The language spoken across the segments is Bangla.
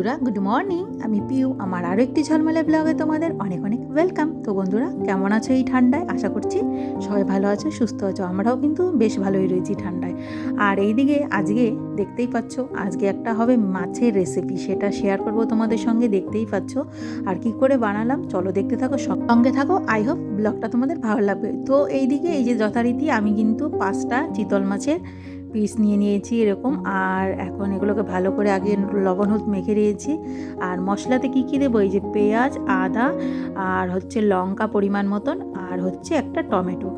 বন্ধুরা গুড মর্নিং, আমি পিউ। আমার আরও একটি ঝলমলে ব্লগে তোমাদের অনেক অনেক ওয়েলকাম। তো বন্ধুরা, কেমন আছো এই ঠান্ডায়? আশা করছি সবাই ভালো আছো, সুস্থ আছো। আমরাও কিন্তু বেশ ভালোই রয়েছি ঠান্ডায়। আর এইদিকে আজকে দেখতেই পাচ্ছ, আজকে একটা হবে মাছের রেসিপি, সেটা শেয়ার করব তোমাদের সঙ্গে। দেখতেই পাচ্ছ আর কি করে বানালাম, চলো দেখতে থাকো, সঙ্গে থাকো। আই হোপ ব্লগটা তোমাদের ভালো লাগবে। তো এইদিকে এই যে যথারীতি আমি কিন্তু 5টা চিতল মাছের পিস নিয়ে নিয়েছি এরকম। আর এখন এগুলোকে ভালো করে আগে লবণ হলুদ মেখে নিয়েছি। আর মশলাতে কি কি দেবো, এই যে পেঁয়াজ, আদা, আর হচ্ছে লঙ্কা পরিমাণ মতন, আর হচ্ছে একটা টমেটো।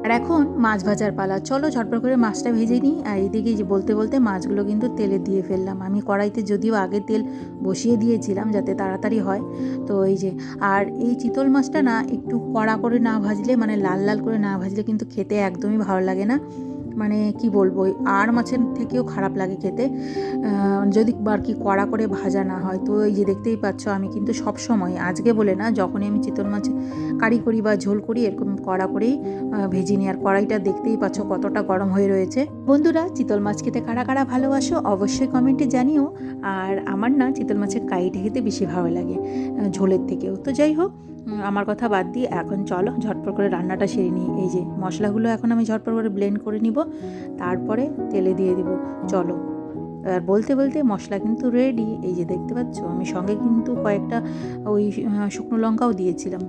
আর এখন মাছ ভাজার পালা, চলো ঝটপট করে মাছটা ভেজে নিই। আর এইদিকে যে বলতে বলতে মাছগুলো কিন্তু তেলে দিয়ে ফেললাম। আমি কড়াইতে যদিও আগে তেল বসিয়ে দিয়েছিলাম যাতে তাড়াতাড়ি হয়। তো এই যে, আর এই চিতল মাছটা না একটু কড়া করে না ভাজলে, মানে লাল লাল করে না ভাজলে কিন্তু খেতে একদমই ভালো লাগে না। মানে কি বলবো, আর মাছের থেকেও খারাপ লাগে খেতে যদি আর কি কড়া করে ভাজা না হয়। তো এই যে দেখতেই পাচ্ছ, আমি কিন্তু সব সময়, আজকে বলে না, যখনই আমি চিতল মাছ কারি করি বা ঝোল করি এরকম কড়া করেই ভেজে নিই। আর কড়াইটা দেখতেই পাচ্ছ কতটা গরম হয়ে রয়েছে। বন্ধুরা, চিতল মাছ খেতে কারা কারা ভালোবাসো অবশ্যই কমেন্টে জানিও। আর আমার না চিতল মাছের কারিটা খেতে বেশি ভালো লাগে ঝোলের থেকেও। তো যাই হোক, আমার কথা বাদ দিয়ে এখন চলো ঝটপট করে রান্নাটা সেরে নিই। এই যে মশলাগুলো এখন আমি ঝটপট করে ব্লেন্ড করে নিব, তারপরে তেলে দিয়ে দিব। চলো, আর বলতে বলতে মশলা কিন্তু রেডি। এই যে দেখতে পাচ্ছ, আমি সঙ্গে কিন্তু কয়েকটা ওই শুকনো লঙ্কাও দিয়েছিলাম।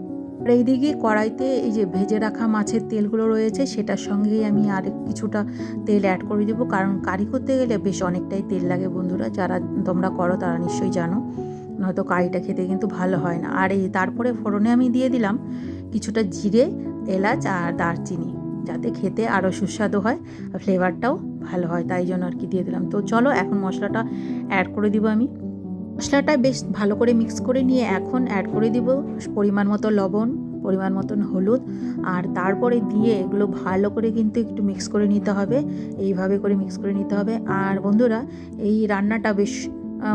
আর এইদিকে কড়াইতে এই যে ভেজে রাখা মাছের তেলগুলো রয়েছে, সেটার সঙ্গেই আমি আর কিছুটা তেল অ্যাড করে দেবো, কারণ কারি করতে গেলে বেশ অনেকটাই তেল লাগে। বন্ধুরা, যারা তোমরা করো তারা নিশ্চয়ই জানো, নয়তো কারিটা খেতে কিন্তু ভালো হয় না। আর এই তারপরে ফোড়নে আমি দিয়ে দিলাম কিছুটা জিরে, এলাচ আর দারচিনি, যাতে খেতে আরও সুস্বাদু হয়, ফ্লেভারটাও ভালো হয়, তাই জন্য আর কি দিয়ে দিলাম। তো চলো এখন মশলাটা অ্যাড করে দিব আমি। মশলাটা বেশ ভালো করে মিক্স করে নিয়ে এখন অ্যাড করে দিব পরিমাণ মতো লবণ, পরিমাণ মতন হলুদ, আর তারপরে দিয়ে এগুলো ভালো করে কিন্তু একটু মিক্স করে নিতে হবে। এইভাবে করে মিক্স করে নিতে হবে। আর বন্ধুরা, এই রান্নাটা বেশ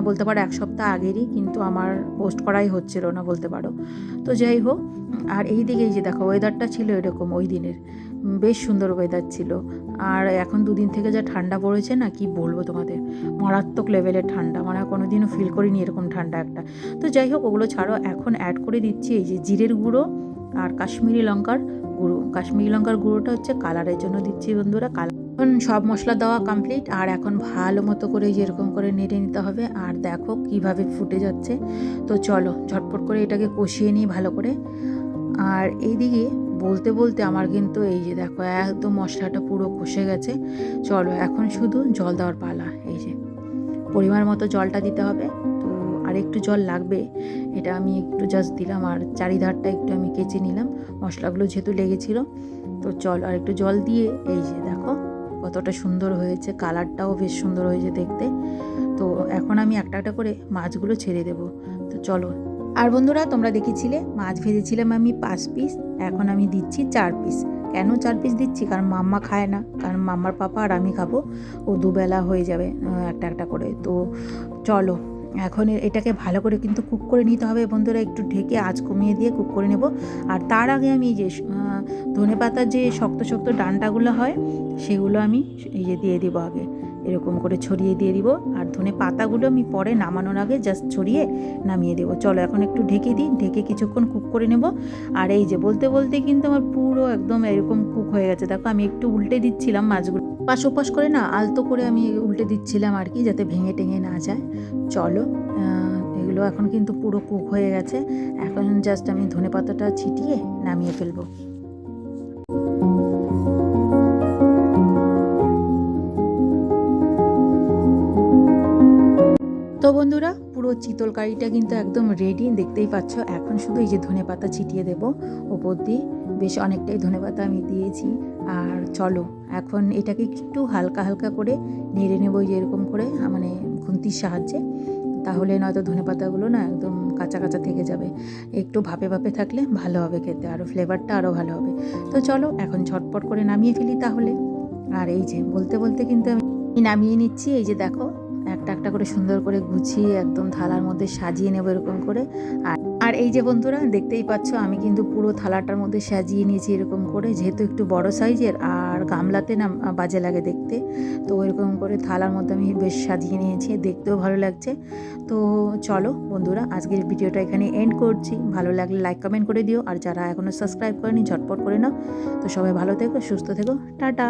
বলতে পারো 1 সপ্তাহ আগেরই, কিন্তু আমার পোস্ট করাই হচ্ছিল না বলতে পারো। তো যাই হোক, আর এই দিকে এই যে দেখো ওয়েদারটা ছিল এরকম, ওই দিনের বেশ সুন্দর ওয়েদার ছিল। আর এখন 2 দিন থেকে যা ঠান্ডা পড়েছে না, কি বলবো তোমাদের, মারাত্মক লেভেলের ঠান্ডা, মানে কোনোদিনও ফিল করিনি এরকম ঠান্ডা একটা। তো যাই হোক, ওগুলো ছাড়ো, এখন অ্যাড করে দিচ্ছি এই যে জিরের গুঁড়ো আর কাশ্মীরি লঙ্কার গুঁড়ো। কাশ্মীরি লঙ্কার গুঁড়োটা হচ্ছে কালারের জন্য দিচ্ছি বন্ধুরা। এখন সব মশলা দেওয়া কমপ্লিট, আর এখন ভালো মতো করে যেরকম করে নেড়ে নিতে হবে। আর দেখো কিভাবে ফুটে যাচ্ছে। তো চলো ঝটপট করে এটাকে কষিয়ে নিই ভালো করে। আর এইদিকে বলতে বলতে আমার কিন্তু এই যে দেখো একদম মশলাটা পুরো কষে গেছে। চলো এখন শুধু জল দেওয়ার পালা। এই যে পরিমাণ মতো জলটা দিতে হবে। তো আর একটু জল লাগবে, এটা আমি একটু জাস্ট দিলাম। আর চারিধারটা একটু আমি কেচে নিলাম, মশলাগুলো যেহেতু লেগেছিলো। তো চলো আর একটু জল দিয়ে, এই যে দেখো কতটা সুন্দর হয়েছে, কালারটাও বেশ সুন্দর হয়েছে দেখতে। তো এখন আমি একটা একটা করে মাছগুলো ছেড়ে দেবো। তো চলো। আর বন্ধুরা, তোমরা দেখেছিলে মাছ ভেজেছিলাম আমি 5 পিস, এখন আমি দিচ্ছি 4 পিস। কেন 4 পিস দিচ্ছি, কারণ মাম্মা খায় না, কারণ মাম্মার পাপা আর আমি খাবো, ও দুবেলা হয়ে যাবে একটা একটা করে। তো চলো এখন এটাকে ভালো করে কিন্তু কুক করে নিতে হবে বন্ধুরা, একটু ঢেকে আঁচ কমিয়ে দিয়ে কুক করে নেব। আর তার আগে আমি এই যে ধনেপাতার যে শক্ত শক্ত ডাঁটাগুলো হয়, সেগুলো আমি এই যে দিয়ে দিব আগে, এরকম করে ছড়িয়ে দিয়ে দিব। আর ধনে পাতাগুলো আমি পরে নামানোর আগে জাস্ট ছড়িয়ে নামিয়ে দেবো। চলো এখন একটু ঢেকে দিই, ঢেকে কিছুক্ষণ কুক করে নেব। আর এই যে বলতে বলতে কিন্তু আমার পুরো একদম এরকম কুক হয়ে গেছে। দেখো আমি একটু উল্টে দিচ্ছিলাম মাছগুলো, পাশ ওপাশ করে না, আলতো করে আমি উল্টে দিচ্ছিলাম আর কি, যাতে ভেঙে টেঙে না যায়। চলো এগুলো এখন কিন্তু পুরো কুক হয়ে গেছে। এখন জাস্ট আমি ধনেপাতাটা ছিটিয়ে নামিয়ে ফেলবো। তো বন্ধুরা, পুরো চিতল কারিটা কিন্তু একদম রেডি, দেখতেই পাচ্ছ। এখন শুধু এই যে ধনেপাতা ছিটিয়ে দেব ওপর দিয়ে, বেশ অনেকটাই ধনেপাতা আমি দিয়েছি। আর চলো এখন এটাকে একটু হালকা হালকা করে নেড়ে নেবো, যে এরকম করে, মানে খুন্তির সাহায্যে, তাহলে নয়তো ধনেপাতাগুলো না একদম কাঁচা কাঁচা থেকে যাবে। একটু ভাপে ভাপে থাকলে ভালো হবে খেতে, আরও ফ্লেভারটা আরও ভালো হবে। তো চলো এখন ঝটপট করে নামিয়ে ফেলি তাহলে। আর এই যে বলতে বলতে কিন্তু আমি নামিয়ে নিচ্ছি। এই যে দেখো একটা একটা করে সুন্দর করে গুছিয়ে একদম থালার মধ্যে সাজিয়ে নেবো এরকম করে। আর এই যে বন্ধুরা দেখতেই পাচ্ছ, আমি কিন্তু পুরো থালাটার মধ্যে সাজিয়ে নিয়েছি এরকম করে, যেহেতু একটু বড় সাইজের। আর গামলাতে না বাজে লাগে দেখতে। তো এরকম করে থালার মধ্যে আমি বেশ সাজিয়ে নিয়েছি, দেখতেও ভালো লাগছে। তো চলো বন্ধুরা, আজকের ভিডিওটা এখানে এন্ড করছি। ভালো লাগলে লাইক কমেন্ট করে দিও, আর যারা এখনও সাবস্ক্রাইব করেনি ঝটপট করে নাও। তো সবাই ভালো থেকো, সুস্থ থেকো, টাটা।